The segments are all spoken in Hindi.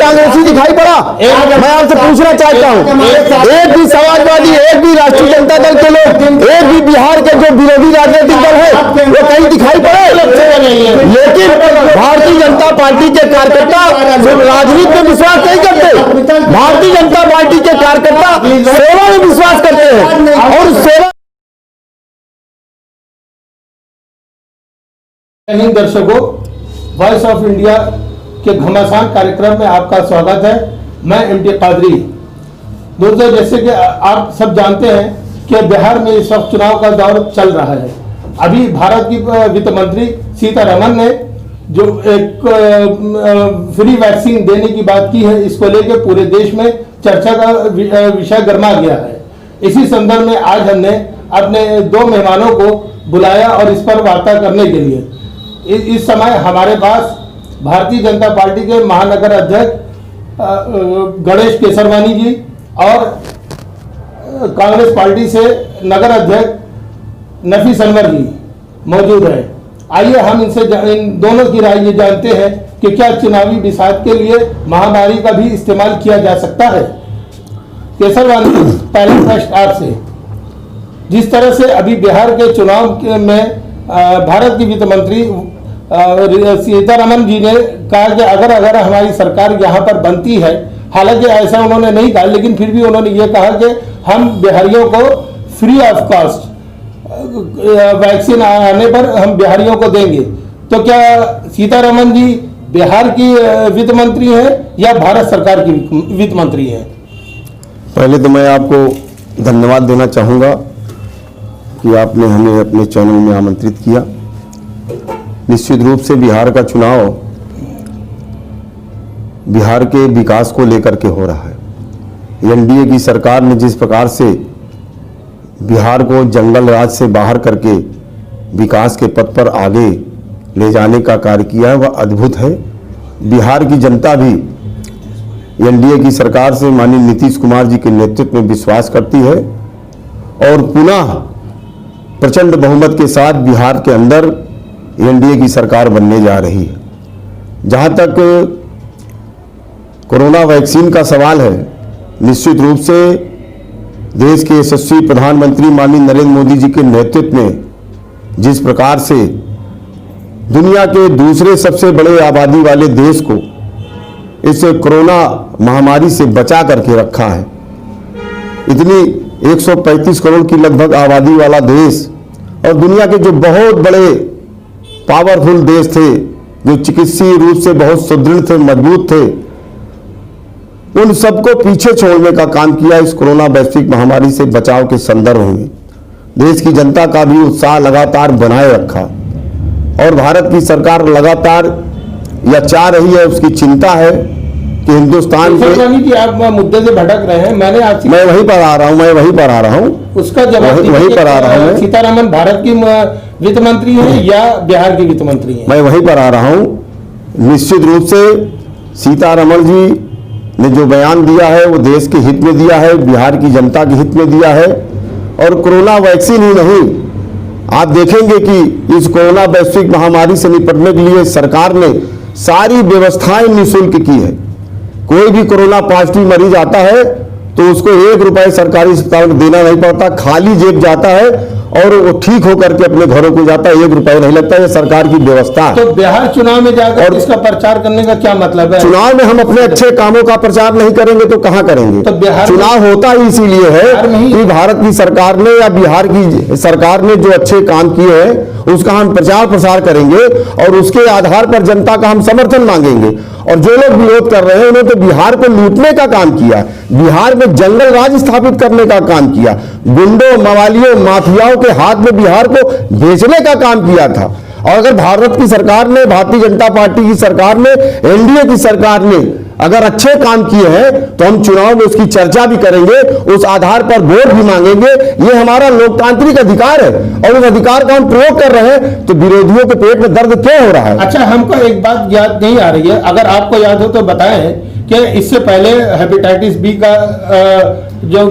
कांग्रेसी दिखाई पड़ा? मैं आपसे पूछना चाहता हूँ, एक भी समाजवादी, एक भी राष्ट्रीय जनता दल के लोग, एक भी बिहार के जो विरोधी राजनीतिक दल है वो कहीं दिखाई पड़े? लेकिन भारतीय जनता पार्टी के कार्यकर्ता राजनीति में विश्वास नहीं करते। भारतीय जनता पार्टी के कार्यकर्ता सेवा में विश्वास करते हैं और सेवा। दर्शकों, वॉइस ऑफ इंडिया के घमासान कार्यक्रम में आपका स्वागत है। मैं एमटी कादरी। दोस्तों, जैसे कि आप सब जानते हैं कि बिहार में इस वक्त चुनाव का दौर चल रहा है। अभी भारत की वित्त मंत्री सीतारमण ने जो एक फ्री वैक्सीन देने की बात की है, इसको लेकर पूरे देश में चर्चा का विषय गर्मा गया है। इसी संदर्भ में आज हमने अपने दो मेहमानों को बुलाया और इस पर वार्ता करने के लिए। इस समय हमारे पास भारतीय जनता पार्टी के महानगर अध्यक्ष गणेश केसरवानी जी और कांग्रेस पार्टी से नगर अध्यक्ष नफीस अनवर जी मौजूद हैं। आइए हम इनसे इन दोनों की राय ये जानते हैं कि क्या चुनावी विषाद के लिए महामारी का भी इस्तेमाल किया जा सकता है। केसरवानी, पहला प्रश्न आपसे। जिस तरह से अभी बिहार के चुनाव में भारत की वित्त मंत्री सीतारमण जी ने कहा कि अगर हमारी सरकार यहाँ पर बनती है, हालांकि ऐसा उन्होंने नहीं कहा, लेकिन फिर भी उन्होंने ये कहा कि हम बिहारियों को फ्री ऑफ कॉस्ट वैक्सीन आने पर हम बिहारियों को देंगे। तो क्या सीतारमण जी बिहार की वित्त मंत्री है या भारत सरकार की वित्त मंत्री है? पहले तो मैं आपको धन्यवाद देना चाहूँगा कि आपने हमें अपने चैनल में आमंत्रित किया। निश्चित रूप से बिहार का चुनाव बिहार के विकास को लेकर के हो रहा है। एनडीए की सरकार ने जिस प्रकार से बिहार को जंगल राज से बाहर करके विकास के पथ पर आगे ले जाने का कार्य किया है, वह अद्भुत है। बिहार की जनता भी एनडीए की सरकार से माननीय नीतीश कुमार जी के नेतृत्व में विश्वास करती है और पुनः प्रचंड बहुमत के साथ बिहार के अंदर एनडीए की सरकार बनने जा रही है। जहां तक कोरोना वैक्सीन का सवाल है, निश्चित रूप से देश के यशस्वी प्रधानमंत्री माननीय नरेंद्र मोदी जी के नेतृत्व में जिस प्रकार से दुनिया के दूसरे सबसे बड़े आबादी वाले देश को इस कोरोना महामारी से बचा करके रखा है, इतनी 135 करोड़ की लगभग आबादी वाला देश और दुनिया के जो बहुत बड़े पावरफुल देश थे, जो चिकित्सीय रूप से बहुत सुदृढ़ थे, मजबूत थे, उन सबको पीछे छोड़ने का काम किया इस कोरोना वैश्विक महामारी से बचाव के संदर्भ में। देश की जनता का भी उत्साह लगातार बनाए रखा और भारत की सरकार लगातार यह चाह रही है, उसकी चिंता है कि हिंदुस्तान के आप मुद्दे से भटक रहे हैं। मैं वहीं पर आ रहा हूं उसका जवाब वहीं पर आ रहा हूं। सीतारमण भारत की वित्त मंत्री है या बिहार की वित्त मंत्री है? मैं वहीं पर आ रहा हूं। निश्चित रूप से सीतारमण जी ने जो बयान दिया है वो देश के हित में दिया है, बिहार की जनता के हित में दिया है। और कोरोना वैक्सीन ही नहीं, आप देखेंगे कि इस कोरोना वैश्विक महामारी से निपटने के लिए सरकार ने सारी व्यवस्थाएं निःशुल्क की है। कोई भी कोरोना पॉजिटिव मरीज आता है तो उसको 1 रुपए सरकारी अस्पताल में देना नहीं पड़ता, खाली जेब जाता है और वो ठीक होकर के अपने घरों को जाता है, 1 रुपए नहीं लगता। ये सरकार की व्यवस्था है। तो बिहार चुनाव में जाकर और इसका प्रचार करने का क्या मतलब है? चुनाव में हम अपने अच्छे कामों का प्रचार नहीं करेंगे तो कहां करेंगे? तो बिहार चुनाव होता ही इसीलिए है कि भारत की सरकार ने या बिहार की सरकार ने जो अच्छे काम किए हैं उसका हम प्रचार प्रसार करेंगे और उसके आधार पर जनता का हम समर्थन मांगेंगे। और जो लोग विरोध कर रहे हैं उन्होंने तो बिहार को लूटने का काम किया, बिहार में जंगल राज स्थापित करने का काम किया, गुंडों, मवालियों, माफियाओं के हाथ में बिहार को बेचने का काम किया था। और अगर भारत की सरकार ने, भारतीय जनता पार्टी की सरकार ने, एनडीए की सरकार ने अगर अच्छे काम किए हैं तो हम चुनाव में उसकी चर्चा भी करेंगे, उस आधार पर वोट भी मांगेंगे। ये हमारा लोकतांत्रिक अधिकार है और उस अधिकार का हम प्रयोग कर रहे हैं, तो विरोधियों के पेट में दर्द क्यों हो रहा है? अच्छा, हमको एक बात याद नहीं आ रही है, अगर आपको याद हो तो बताएं कि इससे पहले हेपेटाइटिस बी का जो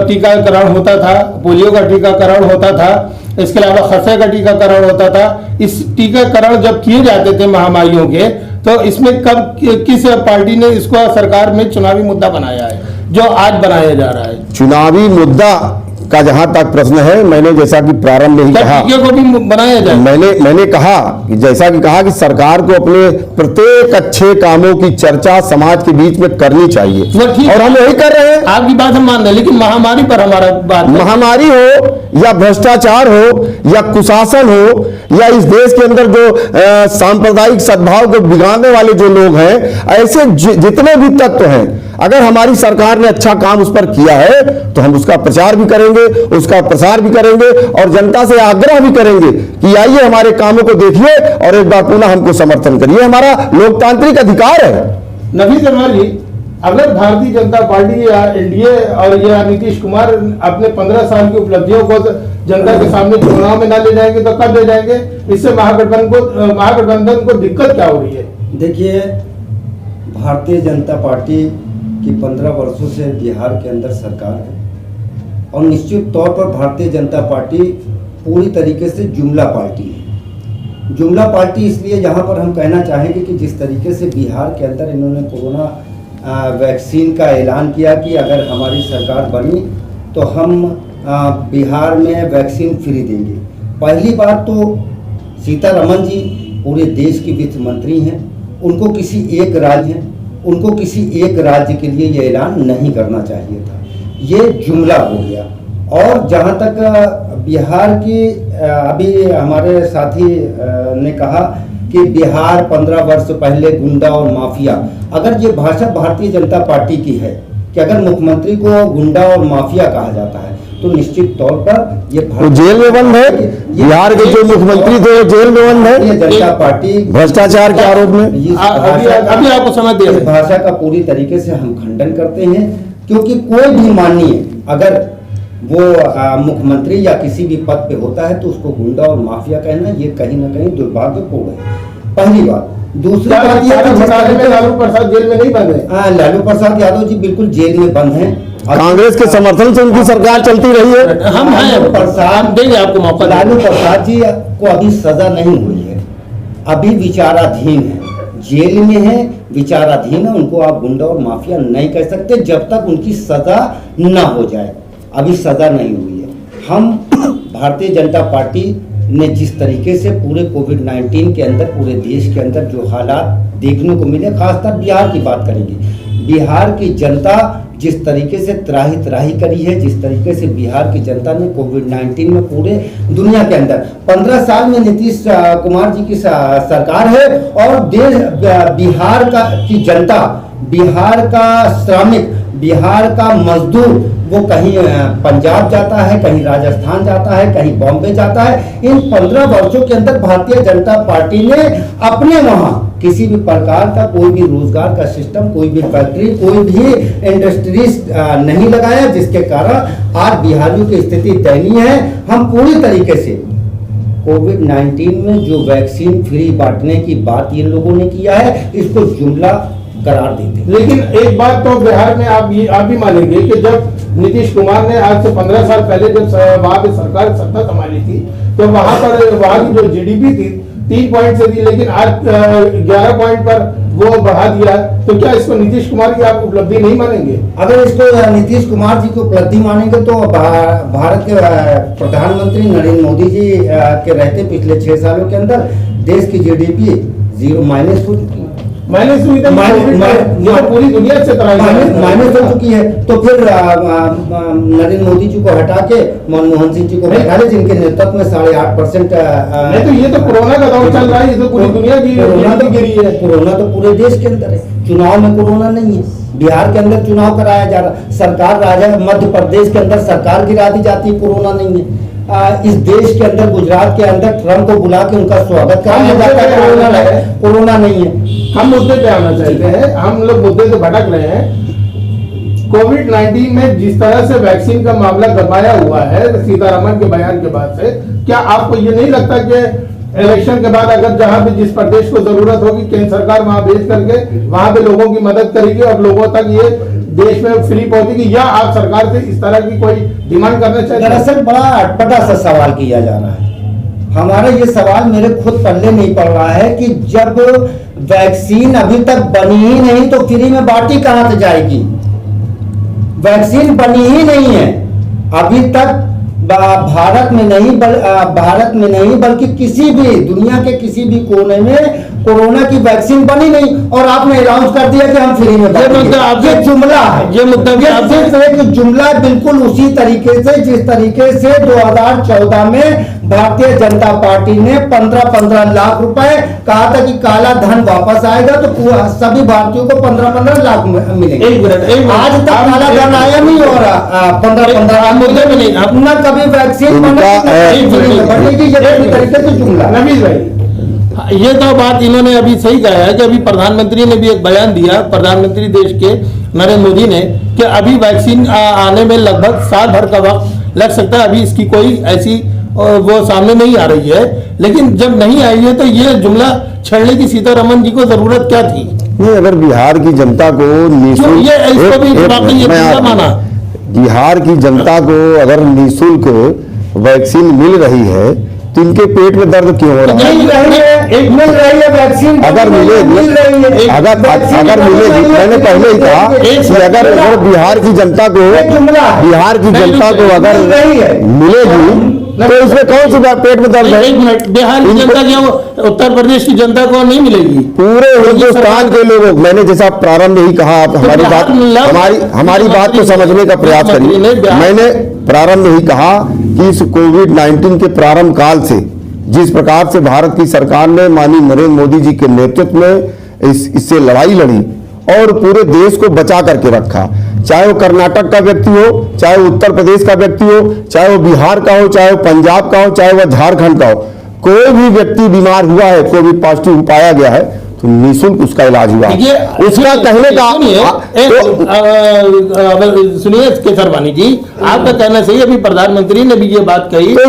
टीकाकरण होता था, पोलियो का टीकाकरण होता था, इसके अलावा खसरे का टीकाकरण होता था। इस टीकाकरण जब किए जाते थे महामारियों के, तो इसमें कब किस पार्टी ने इसको सरकार में चुनावी मुद्दा बनाया है जो आज बनाया जा रहा है? चुनावी मुद्दा का जहां तक प्रश्न है, मैंने जैसा कि प्रारंभ में ही क्या कहा, टीके को भी बनाया जाए? मैंने कहा कि जैसा कि कहा कि सरकार को अपने प्रत्येक अच्छे कामों की चर्चा समाज के बीच में करनी चाहिए, वो ठीक और हम यही कर रहे हैं। आपकी बात हम मान रहे हैं, लेकिन महामारी पर हमारा बात है। महामारी हो या भ्रष्टाचार हो या कुशासन हो या इस देश के अंदर जो सांप्रदायिक सद्भाव को बिगाड़ने वाले जो लोग हैं, ऐसे जितने भी तत्व हैं, अगर हमारी सरकार ने अच्छा काम उस पर किया है तो हम उसका प्रचार भी करेंगे, उसका प्रसार भी करेंगे और जनता से आग्रह भी करेंगे कि आइए हमारे कामों को देखिए और एक बार पुनः हमको समर्थन करिए। हमारा लोकतांत्रिक अधिकार है। नवीन अग्रवाल जी, अगर भारतीय जनता पार्टी या एनडीए और या नीतीश कुमार अपने 15 साल की उपलब्धियों को जनता के सामने चुनाव में ना ले जाएंगे तो कब ले जाएंगे? इससे महागठबंधन को दिक्कत क्या हो रही है? देखिए, भारतीय जनता पार्टी की 15 वर्षों से बिहार के अंदर सरकार है और निश्चित तौर पर भारतीय जनता पार्टी पूरी तरीके से जुमला पार्टी है। जुमला पार्टी इसलिए यहाँ पर हम कहना चाहेंगे कि जिस तरीके से बिहार के अंदर इन्होंने कोरोना वैक्सीन का ऐलान किया कि अगर हमारी सरकार बनी तो हम बिहार में वैक्सीन फ्री देंगे। पहली बात तो सीतारमण जी पूरे देश की वित्त मंत्री हैं, उनको किसी एक राज्य के लिए ये ऐलान नहीं करना चाहिए था, ये जुमला हो गया। और जहाँ तक बिहार की, अभी हमारे साथी ने कहा कि बिहार 15 वर्ष पहले गुंडा और माफिया, अगर ये भाषा भारतीय जनता पार्टी की है कि अगर मुख्यमंत्री को गुंडा और माफिया कहा जाता है तो निश्चित तौर पर ये जेल में बंद है। बिहार के जो मुख्यमंत्री थे वो जेल में बंद है जनता पार्टी भ्रष्टाचार के आरोप में। अभी आपको समझ दिया। इस भाषा का पूरी तरीके से हम खंडन करते हैं, क्योंकि कोई भी माननीय अगर वो मुख्यमंत्री या किसी भी पद पे होता है तो उसको गुंडा और माफिया कहना ये कहीं ना कहीं दुर्भाग्यपूर्ण है, पहली बात। दूसरी बात ये लालू प्रसाद जेल में नहीं बंद है। लालू प्रसाद यादव जी बिल्कुल जेल में बंद हैं। कांग्रेस के समर्थन से उनकी सरकार चलती रही है। हम प्रसाद देंगे आपको मौका। लालू प्रसाद जी को अभी सजा नहीं हुई है, अभी विचाराधीन है, जेल में है, विचाराधीन है। उनको आप गुंडा और माफिया नहीं कह सकते जब तक उनकी सजा न हो जाए। अभी सजा नहीं हुई है। हम भारतीय जनता पार्टी ने जिस तरीके से पूरे कोविड-19 के अंदर पूरे देश के अंदर जो हालात देखने को मिले, खासकर बिहार की बात करेंगे, बिहार की जनता जिस तरीके से त्राही त्राही करी है, जिस तरीके से बिहार की जनता ने कोविड-19 में पूरे दुनिया के अंदर 15 साल में नीतीश कुमार जी की सरकार है और देश बिहार का की जनता, बिहार का श्रमिक, बिहार का मजदूर वो कहीं पंजाब जाता है, कहीं राजस्थान जाता है, कहीं बॉम्बे जाता है। इन 15 वर्षों के अंदर भारतीय जनता पार्टी ने अपने वहां किसी भी प्रकार का कोई भी रोजगार का सिस्टम, कोई भी फैक्ट्री, कोई भी इंडस्ट्रीज नहीं लगाया, जिसके कारण आज बिहारियों की स्थिति दयनीय है। हम पूरी तरीके से कोविड-19 में जो वैक्सीन फ्री बांटने की बात इन लोगों ने किया है, इसको जुमला करार देते। लेकिन एक बात तो बिहार में आप भी मानेंगे कि जब नीतीश कुमार ने आज से 15 साल पहले जब वहां पे सरकार सत्ता संभाली थी तो वहां की जो जीडीपी थी 3 पॉइंट से थी, लेकिन आज 11 पॉइंट पर वो बढ़ा दिया। तो क्या इसको नीतीश कुमार की आप उपलब्धि नहीं मानेंगे? अगर इसको नीतीश कुमार जी की उपलब्धि मानेंगे तो भारत के प्रधानमंत्री नरेंद्र मोदी जी के रहते पिछले 6 सालों के अंदर देश की जीडीपी 0 माइनस हो चुकी है। माइनस हुई तो पूरी दुनिया से माइनस हो चुकी है। तो फिर नरेंद्र मोदी जी को हटा के मनमोहन सिंह जी को बैठा ले, जिनके नेतृत्व में 8.5% नहीं। तो ये तो कोरोना का दौर चल रहा है, ये तो पूरी दुनिया की गिरी है। कोरोना तो पूरे देश के अंदर है, चुनाव में कोरोना नहीं है। बिहार के अंदर चुनाव कराया जा रहा, सरकार राजा मध्य प्रदेश के अंदर सरकार गिरा दी जाती है, कोरोना नहीं है। इस देश के अंदर गुजरात के अंदर ट्रंप को बुला के उनका स्वागत कराया जाता है, कोरोना नहीं है। हम मुद्दे पे आना चाहते हैं, हम लोग मुद्दे से भटक रहे हैं। कोविड-19 में जिस तरह से वैक्सीन का मामला गरमाया हुआ है सीतारमण के बयान के बाद से, क्या आपको ये नहीं लगता कि इलेक्शन के बाद अगर जहां भी जिस प्रदेश को जरूरत होगी केंद्र सरकार वहां भेज करके वहां पे लोगों की मदद करेगी और लोगों तक ये देश में फ्री पहुंचेगी, या आप सरकार से इस तरह की कोई डिमांड करना चाहिए? दरअसल बड़ा अटपटा सा सवाल किया जा रहा है। हमारा ये सवाल मेरे खुद पल्ले नहीं पड़ रहा है कि जब वैक्सीन अभी तक बनी ही नहीं तो फ्री में बांटी कहां से जाएगी? वैक्सीन बनी ही नहीं है अभी तक भारत में नहीं बल्कि किसी भी दुनिया के किसी भी कोने में कोरोना की वैक्सीन बनी नहीं, और आपने अनाउंस कर दिया कि हम फ्री में बांटेंगे। ये जुमला है, ये मुद्दा सिर्फ एक जुमला, बिल्कुल उसी तरीके से जिस तरीके से 2014 में भारतीय जनता पार्टी ने 15-15 लाख रुपए कहा था कि काला धन वापस आएगा तो सभी भारतीयों को 15-15 लाख मिलेंगे। एक मिनट, आज तक काला धन आया नहीं हो रहा, 15-15 मुद्दे में नहीं, अपना कभी वैक्सीन बढ़ेगी, ये तरीके से जुमला। नवीन भाई, ये तो बात इन्होंने अभी सही कहा है कि अभी प्रधानमंत्री ने भी एक बयान दिया, प्रधानमंत्री देश के नरेंद्र मोदी ने, कि अभी वैक्सीन आने में लगभग साल भर का वक्त लग सकता है। अभी इसकी कोई ऐसी वो सामने नहीं आ रही है, लेकिन जब नहीं आई है तो ये जुमला छेड़ने की सीतारमन जी को जरूरत क्या थी? नहीं, अगर बिहार की जनता को निःशुल्क, ये इसको भी वाकई ये जुमला माना। बिहार की जनता को अगर निःशुल्क वैक्सीन मिल रही है तो इनके पेट में दर्द क्यों हो रहा है? मिल रही है वैक्सीन, अगर मिलेगी, अगर मिलेगी, मैंने पहले ही कहा कि अगर बिहार की जनता को अगर मिलेगी तो इसमें कौन सी पेट में दर्द है? एक मिनट, बिहार की जनता क्या उत्तर प्रदेश की जनता को नहीं मिलेगी? पूरे हिंदुस्तान के लोगों, मैंने जैसा प्रारंभ में ही कहा, आप हमारी बात को समझने का प्रयास करिए। मैंने प्रारंभ में ही कहा कि इस कोविड-19 के प्रारंभ काल से जिस प्रकार से भारत की सरकार ने माननीय नरेंद्र मोदी जी के नेतृत्व में इससे लड़ाई लड़ी और पूरे देश को बचा करके रखा, चाहे वो कर्नाटक का व्यक्ति हो, चाहे वो उत्तर प्रदेश का व्यक्ति हो, चाहे वो बिहार का हो, चाहे वो पंजाब का हो, चाहे वो झारखंड का हो, कोई भी व्यक्ति बीमार हुआ है, कोविड पॉजिटिव पाया गया है तो निःशुल्क उसका इलाज हुआ। उसका कहने का सुनिए केसरवानी जी, आपका कहना सही, अभी प्रधानमंत्री ने भी ये बात कही, तो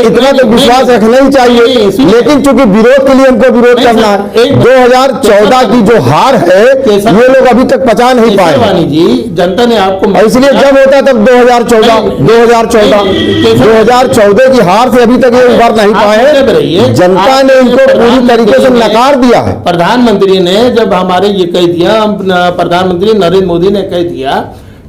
इतना तो विश्वास रखना ही चाहिए, लेकिन चूंकि विरोध के लिए हमको विरोध करना है। 2014 की जो हार है ये लोग अभी तक पचा नहीं पाए जी, जनता ने आपको, इसलिए जब होता तब 2014 की हार से अभी तक ये उभर नहीं पाए, जनता ने इनको पूरी तरीके से नकार दिया है। प्रधानमंत्री ने जब हमारे ये कह दिया, प्रधानमंत्री नरेंद्र मोदी ने कह दिया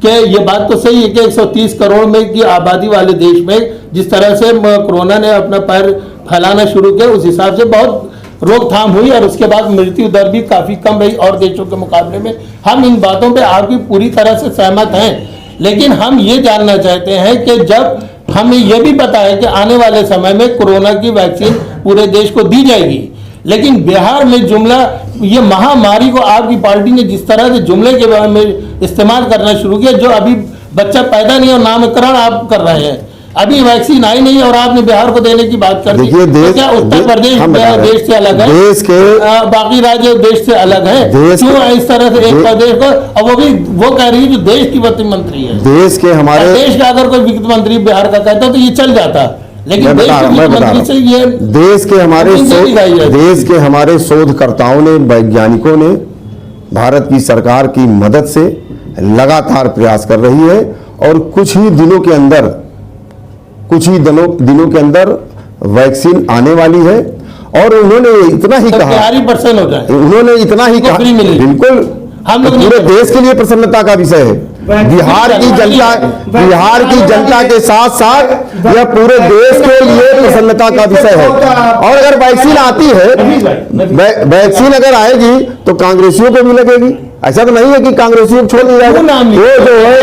कि ये बात तो सही है कि 130 करोड़ में की आबादी वाले देश में जिस तरह से कोरोना ने अपना पैर फैलाना शुरू किया, उस हिसाब से बहुत रोकथाम हुई और उसके बाद मृत्यु दर भी काफी कम रही और देशों के मुकाबले में। हम इन बातों पे आपकी पूरी तरह से सहमत हैं, लेकिन हम ये जानना चाहते हैं कि जब हमें यह भी पता है कि आने वाले समय में कोरोना की वैक्सीन पूरे देश को दी जाएगी, लेकिन बिहार में जुमला, ये महामारी को आपकी पार्टी ने जिस तरह से जुमले के बारे में इस्तेमाल करना शुरू किया, जो अभी बच्चा पैदा नहीं और नामकरण आप कर रहे हैं, अभी वैक्सीन आई नहीं और आपने बिहार को देने की बात कर दी। तो क्या उत्तर प्रदेश देश से अलग है? देश के बाकी राज्य देश से अलग है? क्यों इस तरह से एक प्रदेश को, और वो भी वो कह रही है जो देश की वित्त मंत्री है, देश के हमारे देश का अगर कोई वित्त मंत्री बिहार का कहता तो ये चल जाता, लेकिन मैं बता रहा हूं, देश के हमारे शोधकर्ताओं ने, वैज्ञानिकों ने भारत की सरकार की मदद से लगातार प्रयास कर रही है और कुछ ही दिनों के अंदर वैक्सीन आने वाली है। और उन्होंने इतना ही कहा, उन्होंने इतना ही कहा, बिल्कुल हम पूरे देश के लिए प्रसन्नता का विषय है। बिहार की जनता के साथ साथ यह पूरे देश के लिए प्रसन्नता का विषय है। और अगर वैक्सीन आती है, वैक्सीन अगर आएगी तो कांग्रेसियों को भी लगेगी। ऐसा तो नहीं है कि कांग्रेसियों को छोड़ दिया जाएगा, वो जो है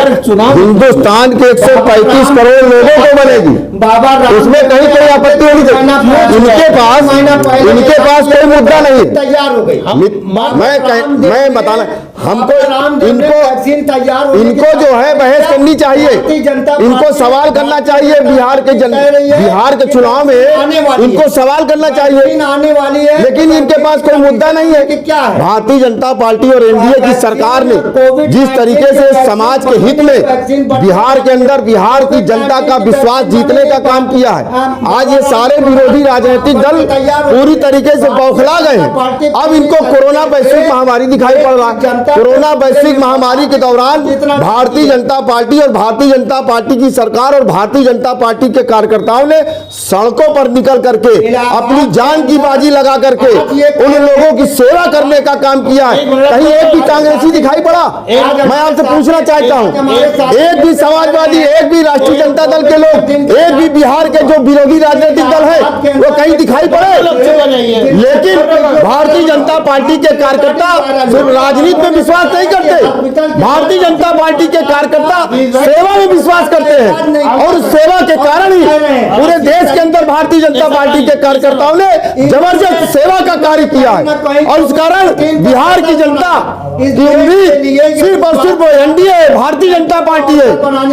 हिंदुस्तान के 135 करोड़ लोगों को बनेगी, उसमें कहीं कोई आपत्ति होनी चाहिए। इनके पास कोई मुद्दा नहीं है, तैयार हो गई। मैं बताना हमको, इनको जो है बहस करनी चाहिए, इनको सवाल करना चाहिए। बिहार के चुनाव में इनको सवाल करना चाहिए, आने वाली है, लेकिन इनके पास कोई मुद्दा नहीं है। क्या है? भारतीय जनता पार्टी और एनडीए की सरकार ने जिस तरीके से समाज के हित में बिहार के अंदर बिहार की जनता का विश्वास जीतने का काम किया है, आज ये सारे विरोधी राजनीतिक दल पूरी तरीके से बौखला गए हैं। अब इनको कोरोना वैश्विक महामारी दिखाई पड़ रहा है। कोरोना वैश्विक महामारी के दौरान भारतीय जनता पार्टी और भारतीय जनता पार्टी की सरकार और भारतीय जनता पार्टी के कार्यकर्ताओं ने सड़कों पर निकल करके अपनी जान की बाजी लगा करके उन लोगों की सेवा करने का काम किया है। कहीं एक भी कांग्रेसी दिखाई पड़ा? मैं आपसे पूछना चाहता हूं, एक भी समाजवादी, एक भी राष्ट्रीय जनता दल के लोग, एक भी बिहार के जो विरोधी राजनीतिक दल है वो कहीं दिखाई पड़े? लेकिन भारतीय जनता पार्टी के कार्यकर्ता सिर्फ राजनीति में विश्वास नहीं करते, भारतीय जनता पार्टी के कार्यकर्ता सेवा में विश्वास करते हैं और सेवा के कारण ही पूरे देश के अंदर भारतीय जनता पार्टी के कार्यकर्ताओं ने जबरदस्त सेवा का कार्य किया है और उस कारण बिहार की जनता की उम्मीद सिर्फ और सिर्फ एनडीए भारतीय जनता पार्टी है।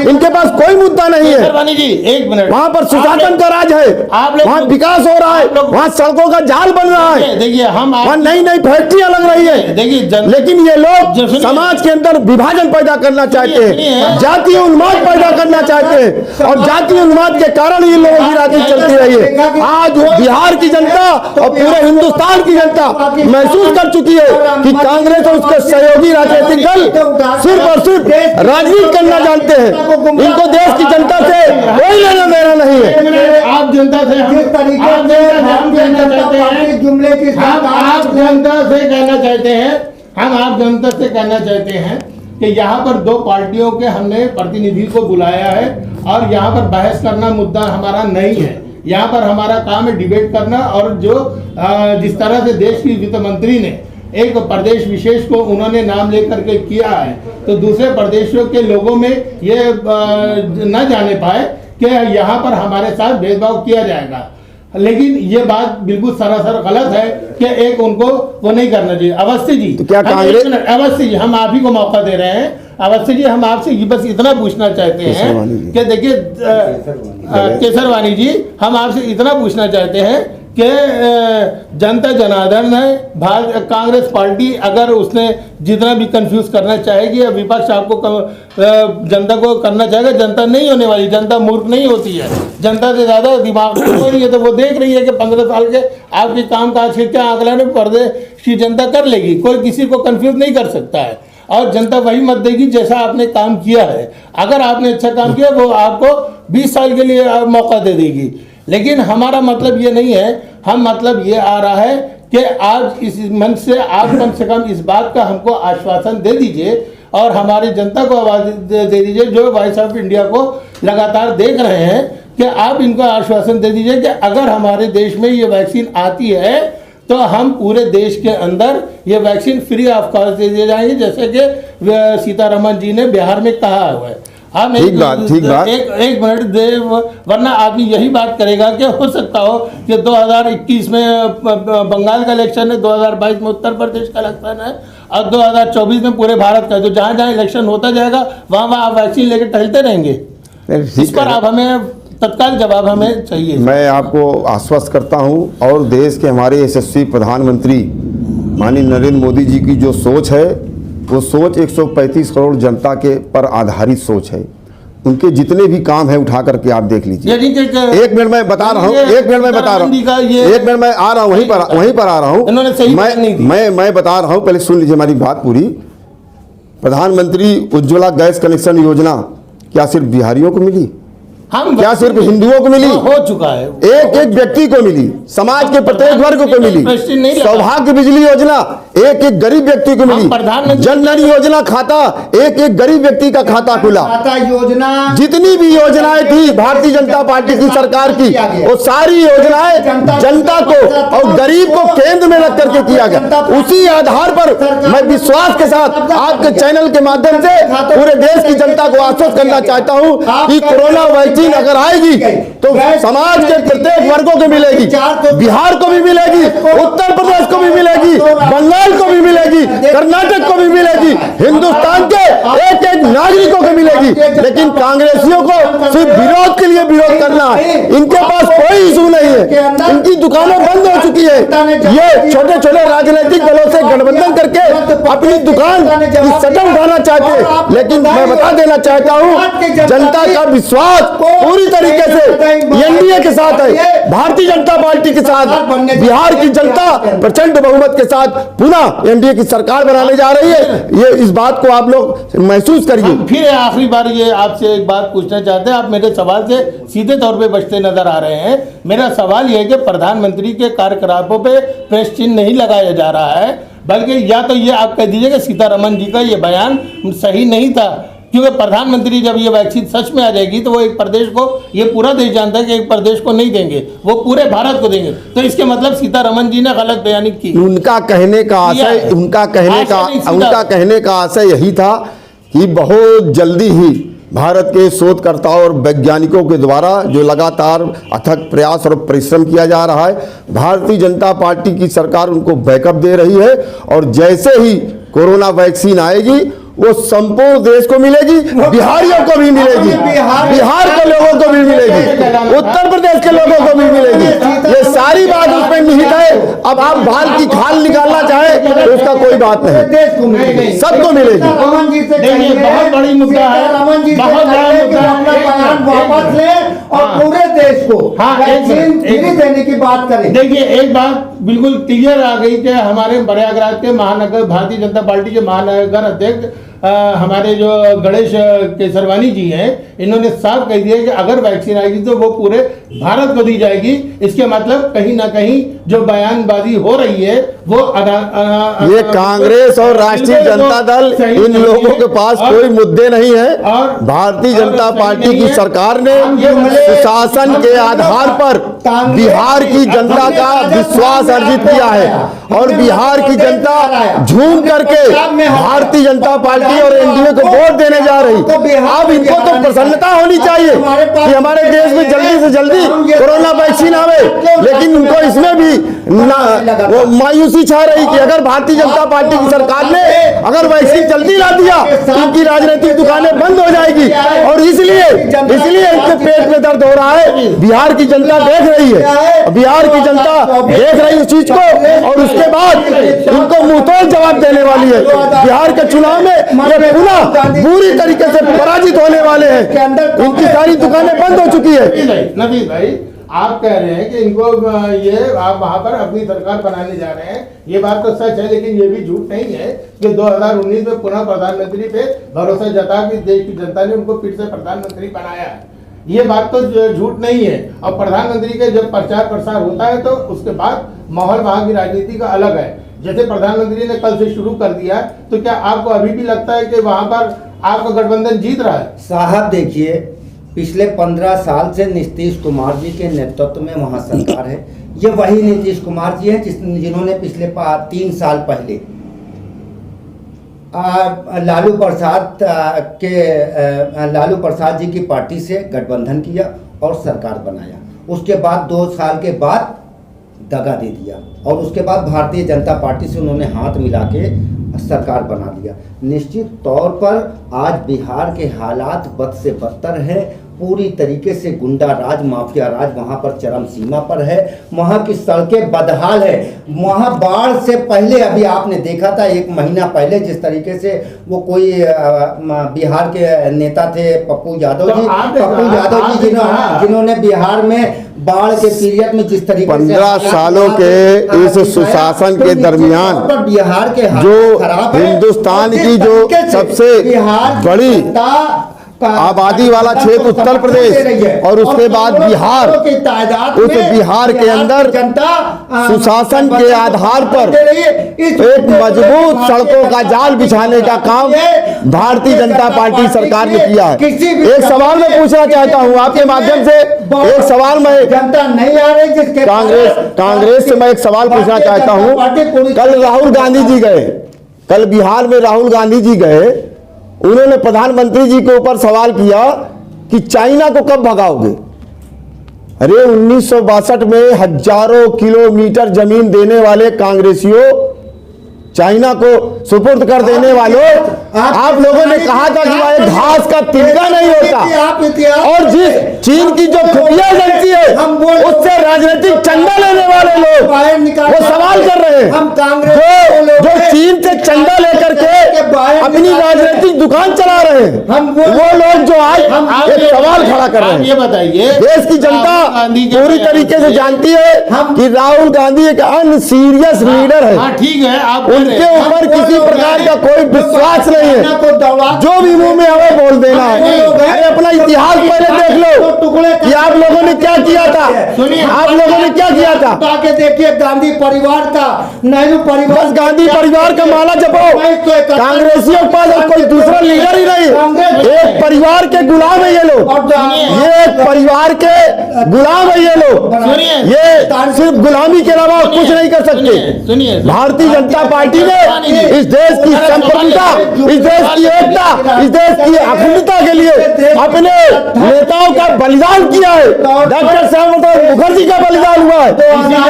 इनके पास कोई मुद्दा नहीं है। जी एक मिनट, वहाँ पर सुशासन का राज है, वहाँ विकास हो रहा है, वहाँ सड़कों का जाल बन रहा है, देखिए हम वहाँ नई नई फैक्ट्रियां लग रही है। देखिए लेकिन ये लोग समाज के अंदर विभाजन पैदा करना चाहते हैं, जातीय उन्माद पैदा करना चाहते हैं और जातीय उन्माद के कारण ये लोगों की राजनीति चलती रही है। आज बिहार की जनता और पूरे हिंदुस्तान की जनता महसूस कर चुकी है कि कांग्रेस और उसके सहयोगी राजनीतिक दल सिर्फ और सिर्फ राजनीति करना जानते हैं। इनको देश की जनता से कोई लेना देना नहीं है। आप जनता से जिस तरीके से भारतीय जनता पार्टी जुमले के साथ आप जनता से कहना चाहते हैं, हम आप जनता से कहना चाहते हैं कि यहाँ पर दो पार्टियों के हमने प्रतिनिधि को बुलाया है और यहाँ पर बहस करना मुद्दा हमारा नहीं है। यहाँ पर हमारा काम है डिबेट करना और जो जिस तरह से देश की वित्त मंत्री ने एक प्रदेश विशेष को उन्होंने नाम लेकर के किया है तो दूसरे प्रदेशों के लोगों में ये न जाने पाए कि यहाँ पर हमारे साथ भेदभाव किया जाएगा। लेकिन ये बात बिल्कुल सरासर गलत है कि एक उनको वो नहीं करना चाहिए। अवस्थी जी, तो क्या कांग्रेस, अवस्थी जी हम आप ही को मौका दे रहे हैं। अवस्थी जी हम आपसे बस इतना पूछना चाहते हैं कि देखिए केसरवानी जी, हम आपसे इतना पूछना चाहते हैं कि जनता जनार्दन है कांग्रेस पार्टी अगर उसने जितना भी कंफ्यूज करना चाहेगी या विपक्ष आपको जनता को करना चाहेगा, जनता नहीं होने वाली, जनता मूर्ख नहीं होती है, जनता से ज्यादा दिमाग हो रही है। तो वो देख रही है कि 15 साल के आपके काम काज के क्या आंकलन में प्रदेश की जनता कर लेगी, कोई किसी को कंफ्यूज नहीं कर सकता है और जनता वही मत देगी जैसा आपने काम किया है। अगर आपने अच्छा काम किया वो आपको 20 साल के लिए मौका दे देगी। लेकिन हमारा मतलब ये नहीं है, हम मतलब ये आ रहा है कि आज इस मंच से आप कम से कम इस बात का हमको आश्वासन दे दीजिए और हमारी जनता को आवाज दे दीजिए जो वॉइस ऑफ इंडिया को लगातार देख रहे हैं कि आप इनको आश्वासन दे दीजिए कि अगर हमारे देश में ये वैक्सीन आती है तो हम पूरे देश के अंदर ये वैक्सीन फ्री ऑफ कॉस्ट दे दिए जाएंगे जैसे कि सीतारमन जी ने बिहार में कहा हुआ है। हम ठीक बात। एक मिनट दे, वरना आदमी यही बात करेगा कि हो सकता हो कि 2021 में बंगाल का इलेक्शन है, 2022 में उत्तर प्रदेश का इलेक्शन है और 2024 में पूरे भारत का, तो जहाँ जहाँ इलेक्शन होता जाएगा वहाँ आप वैक्सीन लेकर टहलते रहेंगे। इस पर आप हमें तत्काल जवाब हमें चाहिए। मैं आपको आश्वस्त करता हूं और देश के हमारे यशस्वी प्रधानमंत्री माननीय नरेंद्र मोदी जी की जो सोच है वो सोच 135 करोड़ जनता के पर आधारित सोच है। उनके जितने भी काम है उठा करके आप देख लीजिए। एक मिनट मैं बता रहा हूँ, एक मिनट मैं बता रहा हूँ, एक मिनट मैं आ रहा हूँ, वहीं पर आ रहा हूँ। मैं बता रहा हूँ, पहले सुन लीजिए हमारी बात पूरी। प्रधानमंत्री उज्ज्वला गैस कनेक्शन योजना क्या सिर्फ बिहारियों को मिली? क्या सिर्फ हिंदुओं को मिली? हो चुका है, एक एक व्यक्ति को मिली, समाज के प्रत्येक वर्ग को मिली। सौभाग्य बिजली योजना एक एक गरीब व्यक्ति को मिली। जन धन योजना खाता एक एक गरीब व्यक्ति का खाता खुला। योजना जितनी भी योजनाएं थी भारतीय जनता पार्टी की सरकार की वो सारी योजनाएं जनता को और गरीब को केंद्र में रख करके किया गया। उसी आधार पर मैं विश्वास के साथ आपके चैनल के माध्यम से पूरे देश की जनता को आश्वस्त करना चाहता हूँ कि कोरोना वैक्सीन अगर आएगी तो समाज के प्रत्येक वर्गों को मिलेगी, बिहार को भी मिलेगी, उत्तर प्रदेश को भी मिलेगी, बंगाल को भी मिलेगी, कर्नाटक को भी मिलेगी, हिंदुस्तान के एक एक नागरिकों को मिलेगी। लेकिन कांग्रेसियों को सिर्फ विरोध के लिए विरोध करना है, इनके पास कोई कोई इशू नहीं है। इनकी दुकानें बंद हो चुकी है। ये छोटे छोटे राजनीतिक दलों से गठबंधन करके अपनी दुकान की शटर उठाना चाहते हैं। लेकिन मैं बता देना चाहता हूं, जनता का विश्वास पूरी तरीके से एनडीए के साथ है, भारतीय जनता पार्टी के साथ। बिहार की जनता प्रचंड बहुमत के साथ पुनः एनडीए की सरकार बनाने जा रही है। ये इस बात को आप लोग महसूस करिए। फिर आखिरी बार ये आपसे एक बात पूछना चाहते हैं, आप मेरे सवाल से सीधे तौर पे बचते नजर आ रहे हैं। मेरा सवाल ये है कि प्रधानमंत्री के कार्यकलापों पे प्रेस चिन्ह नहीं लगाया जा रहा है, बल्कि या तो ये आप कह दीजिए कि सीतारमन जी का ये बयान सही नहीं था, क्योंकि प्रधानमंत्री जब ये वैक्सीन सच में आ जाएगी तो वो एक प्रदेश को, ये पूरा देश जानता है कि एक प्रदेश को नहीं देंगे, वो पूरे भारत को देंगे। तो इसके मतलब सीतारमन जी ने गलत बयानी की। उनका कहने का आशय यही था कि बहुत जल्दी ही भारत के शोधकर्ताओं और वैज्ञानिकों के द्वारा जो लगातार अथक प्रयास और परिश्रम किया जा रहा है, भारतीय जनता पार्टी की सरकार उनको बैकअप दे रही है। और जैसे ही कोरोना वैक्सीन आएगी वो संपूर्ण देश को मिलेगी, बिहारियों को भी मिलेगी, बिहार के लोगों को भी मिलेगी, उत्तर प्रदेश के लोगों को भी मिलेगी। ये सारी बात उसमें निहित है। अब आप बाल की खाल निकालना चाहें तो उसका कोई बात नहीं, सबको मिलेगी। बहुत बड़ी मुद्दा है, बहुत बड़ा मुद्दा वापस ले और पूरे देश को वैक्सीन फ्री देने की बात करें। देखिए, एक बात बिल्कुल क्लियर आ गई कि हमारे प्रयागराज के महानगर भारतीय जनता पार्टी के महानगर अध्यक्ष हमारे जो गणेश केसरवानी जी हैं, इन्होंने साफ कह दिया कि अगर वैक्सीन आएगी तो वो पूरे भारत को दी जाएगी। इसके मतलब कहीं ना कहीं जो बयानबाजी हो रही है वो ये कांग्रेस और राष्ट्रीय जनता दल, इन लोगों के पास कोई मुद्दे नहीं है। और भारतीय जनता पार्टी की सरकार ने सुशासन के आधार पर बिहार की जनता का विश्वास अर्जित किया है और बिहार की जनता झूम करके भारतीय जनता पार्टी और एनडीए को वोट देने जा रही। अब इनको तो प्रसन्नता होनी चाहिए कि हमारे देश में जल्दी से जल्दी कोरोना वैक्सीन आवे, लेकिन उनको इसमें भी वो मायूसी छा रही कि अगर भारतीय जनता पार्टी की सरकार ने अगर वैक्सीन जल्दी ला दिया तो इनकी राजनीतिक दुकानें बंद हो जाएगी। और इसलिए इनके पेट में दर्द हो रहा है। बिहार की जनता देख रही है, बिहार की जनता देख रही इस चीज को, और उसके बाद इनको मुंहतोड़ जवाब देने वाली है। बिहार के चुनाव में ये पुनः बुरी तरीके से पराजित होने वाले हैं। इनकी सारी दुकानें बंद हो चुकी है। नवीद भाई, आप कह रहे हैं कि इनको ये आप वहां पर अपनी सरकार बनाने जा रहे हैं, ये बात तो सच है, लेकिन ये भी झूठ नहीं है कि 2019 में पुनः प्रधानमंत्री पे भरोसा जता कि देश की जनता ने उनको फिर से प्रधानमंत्री बनाया है। ये बात तो झूठ नहीं है। और प्रधानमंत्री के जब प्रचार प्रसार होता है तो उसके बाद माहौल वहां की राजनीति का अलग है। जैसे प्रधानमंत्री ने कल से शुरू कर दिया, तो क्या आपको अभी भी लगता है कि वहां पर आपका गठबंधन जीत रहा है? साहब देखिए, पिछले 15 साल से नीतीश कुमार जी के नेतृत्व में वहां सरकार है। ये वही नीतीश कुमार जी हैं जिन्होंने पिछले 3 साल पहले लालू प्रसाद जी की पार्टी से गठबंधन किया और सरकार बनाया। उसके बाद 2 साल के बाद दगा दे दिया और उसके बाद भारतीय जनता पार्टी से उन्होंने हाथ मिला के सरकार बना लिया। निश्चित तौर पर आज बिहार के हालात बद से बदतर है। पूरी तरीके से गुंडा राज, माफिया राज वहाँ पर चरम सीमा पर है। वहाँ की सड़कें बदहाल है। वहाँ बाढ़ से पहले अभी आपने देखा था 1 महीना पहले जिस तरीके से वो कोई बिहार के नेता थे पप्पू यादव जी जिन्होंने बिहार में बाढ़ के पीरियड में जिस तरीके 15 सालों के इस सुशासन के दरमियान बिहार के जो हिंदुस्तान की जो सबसे बड़ी आबादी वाला क्षेत्र उत्तर प्रदेश और उसके बाद बिहार, उस बिहार के अंदर सुशासन के आधार पर एक मजबूत सड़कों का जाल बिछाने का काम भारतीय जनता पार्टी सरकार ने किया है। एक सवाल मैं पूछना चाहता हूं आपके माध्यम से, एक सवाल मैं जनता नहीं आ रही जिसके कांग्रेस से मैं एक सवाल पूछना चाहता हूं। कल राहुल गांधी जी गए, कल बिहार में राहुल गांधी जी गए, उन्होंने प्रधानमंत्री जी के ऊपर सवाल किया कि चाइना को कब भगाओगे। अरे 1962 में हजारों किलोमीटर जमीन देने वाले कांग्रेसियों चाइना को सुपुर्द कर देने वालों, आप लोगों ने कहा था कि वह घास का तिनका नहीं होता, और जिस चीन की जो खुफिया एजेंसी है उससे राजनीतिक चंदा लेने वाले लोग वो सवाल कर रहे हैं, जो चीन से चंदा लेकर के अपनी राजनीतिक दुकान चला रहे हैं, वो लोग जो आज एक सवाल खड़ा कर रहे हैं। ये बताइए, देश की जनता पूरी तरीके से जानती है कि राहुल गांधी एक अनसीरियस लीडर है। हाँ ठीक है, आप उनके ऊपर किसी प्रकार का कोई विश्वास नहीं है, जो भी मुंह में आवे बोल देना है। अरे अपना इतिहास पहले देख लो कि आप लोगों ने क्या किया था, आप लोगों ने क्या किया था। आके देखिए गांधी परिवार का, नेहरू परिवार, बस गांधी परिवार का माला जपो, कांग्रेसियों के पास कोई दूसरा लीडर ही नहीं, एक परिवार के गुलाम है ये लोग, ये एक परिवार के गुलाम है ये लोग, ये सिर्फ गुलामी के अलावा कुछ नहीं कर सकते। सुनिए, भारतीय जनता पार्टी ने इस देश की संप्रभुता, इस देश की एकता, इस देश की अखंडता के लिए अपने नेताओं का बलिदान किया है। डॉक्टर श्यामाप्रसाद मुखर्जी का बलिदान हुआ है,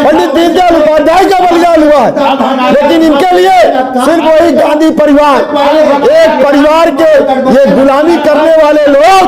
पंडित दीनदयाल उपाध्याय का बलिदान हुआ है, लेकिन इनके लिए सिर्फ वही गांधी परिवार, एक परिवार के ये गुलामी करने वाले लोग,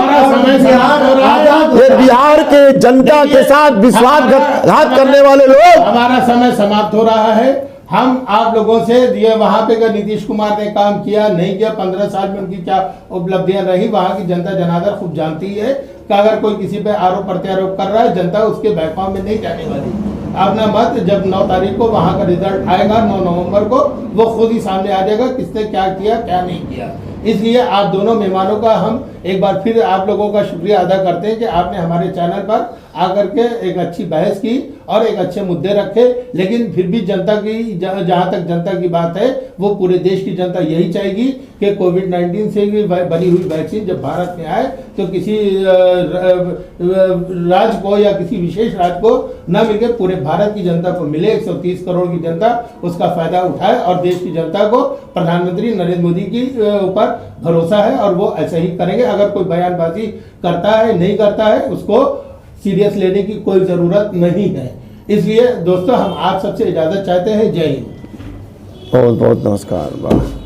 ये बिहार के जनता के साथ विश्वासघात करने वाले लोग। हमारा समय समाप्त हो रहा है। हम आप लोगों से ये वहां पे का नीतीश कुमार ने काम किया नहीं किया, 15 साल में उनकी क्या उपलब्धियां रही, वहां की जनता जनार्दन खूब जानती है कि अगर कोई किसी पे आरोप प्रत्यारोप कर रहा है, जनता उसके बहकाव में नहीं जाने वाली। अपना मत जब 9 तारीख को वहां का रिजल्ट आएगा, 9 नवंबर को, वो खुद ही सामने आ जाएगा किसने क्या किया क्या नहीं किया। इसलिए आप दोनों मेहमानों का हम एक बार फिर आप लोगों का शुक्रिया अदा करते हैं कि आपने हमारे चैनल पर आकर के एक अच्छी बहस की और एक अच्छे मुद्दे रखे। लेकिन फिर भी जनता की जहां तक जनता की बात है, वो पूरे देश की जनता यही चाहेगी कि कोविड-19 से बनी हुई वैक्सीन जब भारत में आए तो किसी राज्य को या किसी विशेष राज्य को न मिलकर पूरे भारत की जनता को मिले। 130 करोड़ की जनता उसका फायदा उठाए और देश की जनता को प्रधानमंत्री नरेंद्र मोदी की ऊपर भरोसा है और वो ऐसे ही करेंगे। अगर कोई बयानबाजी करता है नहीं करता है, उसको सीरियस लेने की कोई जरूरत नहीं है। इसलिए दोस्तों हम आप सबसे इजाजत चाहते हैं। जय हिंद। बहुत बहुत नमस्कार।